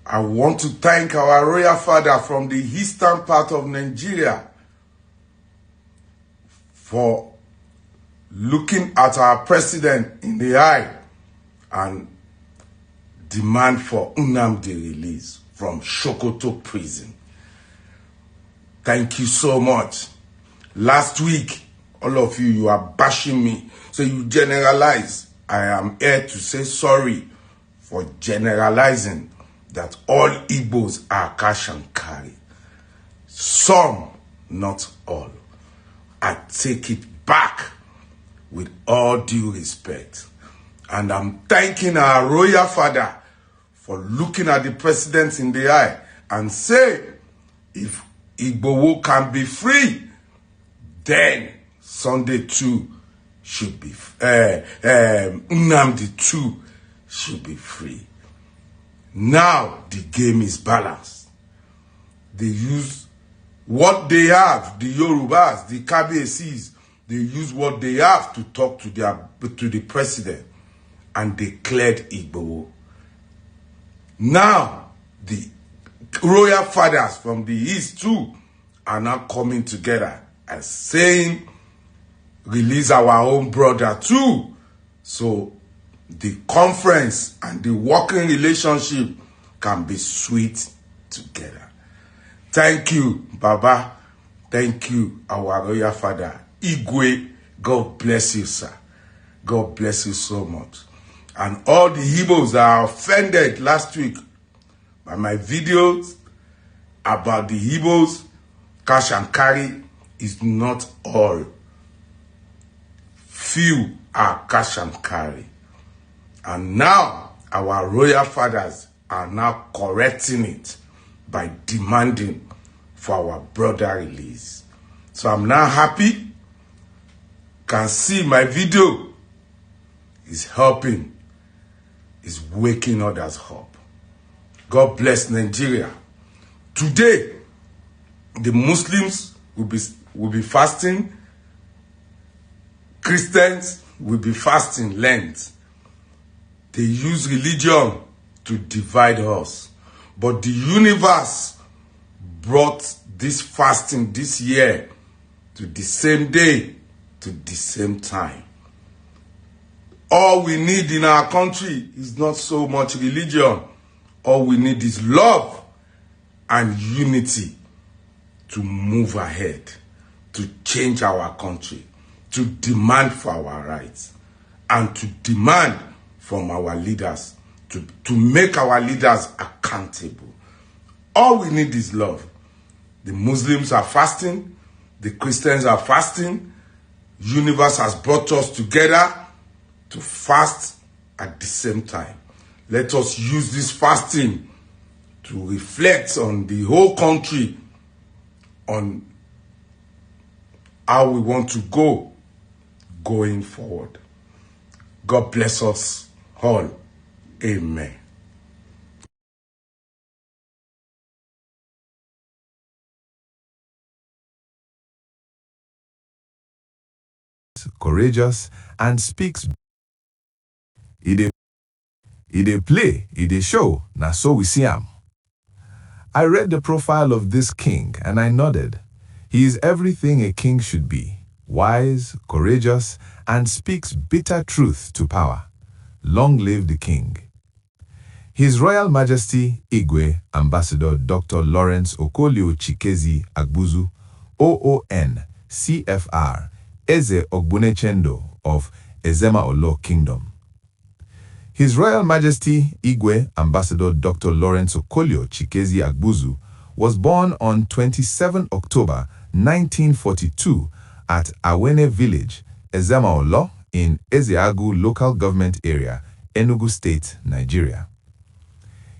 I want to thank our royal father from the eastern part of Nigeria for looking at our president in the eye and demand for Nnamdi release from Sokoto prison. Thank you so much. Last week, all of you are bashing me, so you generalize. I am here to say sorry for generalizing that all Igbos are cash and carry. Some, not all. I take it back with all due respect. And I'm thanking our royal father for looking at the president in the eye and say, if Igboho can be free, then Sunday too should be, Nnamdi too should be free. Now the game is balanced. They use what they have, the Yorubas, the Kabesis, they use what they have to talk to the president, and they cleared Igbo. Now the royal fathers from the east too are now coming together and saying, release our own brother too. So the conference and the working relationship can be sweet together. Thank you, Baba. Thank you, our royal father. Igwe, God bless you, sir. God bless you so much. And all the Igbos that are offended last week by my videos about the Igbos, cash and carry is not all. Few are cash and carry. And now our royal fathers are now correcting it by demanding for our brother release. So I'm now happy. Can see my video is helping, is waking others up. God bless Nigeria. Today, the Muslims will be fasting. Christians will be fasting Lent. They use religion to divide us. But the universe brought this fasting this year to the same day, to the same time. All we need in our country is not so much religion. All we need is love and unity to move ahead, to change our country, to demand for our rights, and to demand from our leaders, to make our leaders accountable. All we need is love. The Muslims are fasting, the Christians are fasting. Universe has brought us together to fast at the same time. Let us use this fasting to reflect on the whole country, on how we want to go going forward. God bless us all. Amen. Courageous and speaks. He dey play, he dey show, na so we see am. I read the profile of this king and I nodded. He is everything a king should be, wise, courageous, and speaks bitter truth to power. Long live the king. His Royal Majesty Igwe Ambassador Dr. Lawrence Okolio Chikezi Agubuzo, OON, CFR, Eze Ogbunechendo of Ezema Olo Kingdom. His Royal Majesty Igwe Ambassador Dr. Lawrence Okolio Chikezi Agubuzo was born on 27 October 1942 at Awene Village, Ezema Olo, in Ezeagu Local Government Area, Enugu State, Nigeria.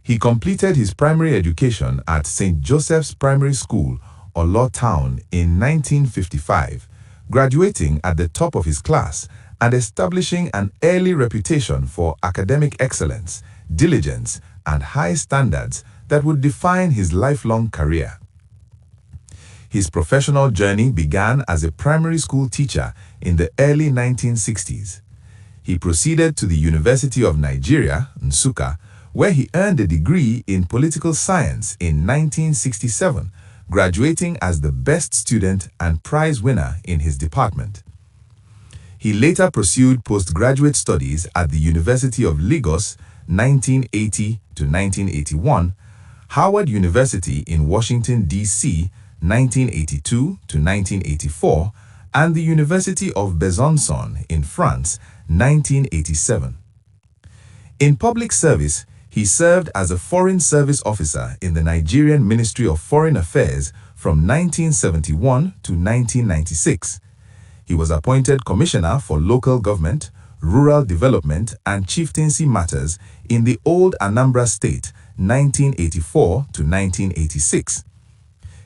He completed his primary education at St. Joseph's Primary School, Olo Town, in 1955, graduating at the top of his class and establishing an early reputation for academic excellence, diligence, and high standards that would define his lifelong career. His professional journey began as a primary school teacher in the early 1960s. He proceeded to the University of Nigeria, Nsukka, where he earned a degree in political science in 1967, graduating as the best student and prize winner in his department. He later pursued postgraduate studies at the University of Lagos 1980 to 1981, Howard University in Washington, D.C. 1982 to 1984, and the University of Besançon in France 1987. In public service, he served as a Foreign Service Officer in the Nigerian Ministry of Foreign Affairs from 1971 to 1996. He was appointed Commissioner for Local Government, Rural Development and Chieftaincy Matters in the Old Anambra State 1984 to 1986.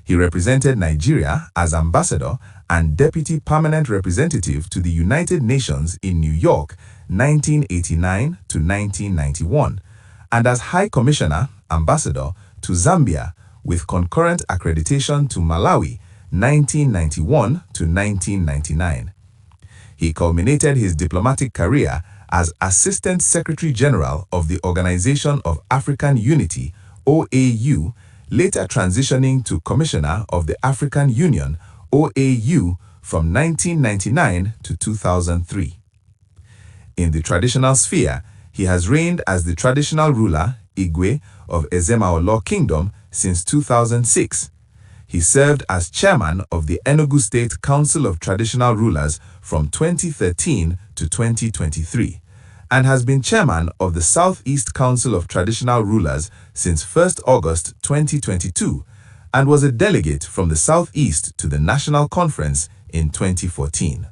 He represented Nigeria as Ambassador and Deputy Permanent Representative to the United Nations in New York 1989 to 1991, and as High Commissioner, Ambassador to Zambia with concurrent accreditation to Malawi 1991 to 1999. He culminated his diplomatic career as Assistant Secretary General of the Organization of African Unity, OAU, later transitioning to Commissioner of the African Union, OAU, from 1999 to 2003. In the traditional sphere, he has reigned as the traditional ruler, Igwe of Ezema Olo Kingdom, since 2006. He served as chairman of the Enugu State Council of Traditional Rulers from 2013 to 2023, and has been chairman of the Southeast Council of Traditional Rulers since 1st August 2022, and was a delegate from the Southeast to the National Conference in 2014.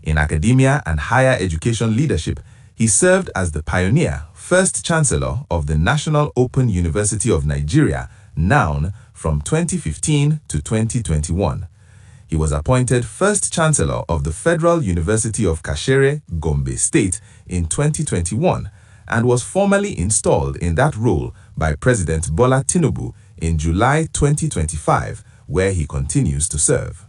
In academia and higher education leadership, he served as the pioneer First Chancellor of the National Open University of Nigeria, NOUN, from 2015 to 2021. He was appointed First Chancellor of the Federal University of Kashere, Gombe State in 2021 and was formally installed in that role by President Bola Tinubu in July 2025, where he continues to serve.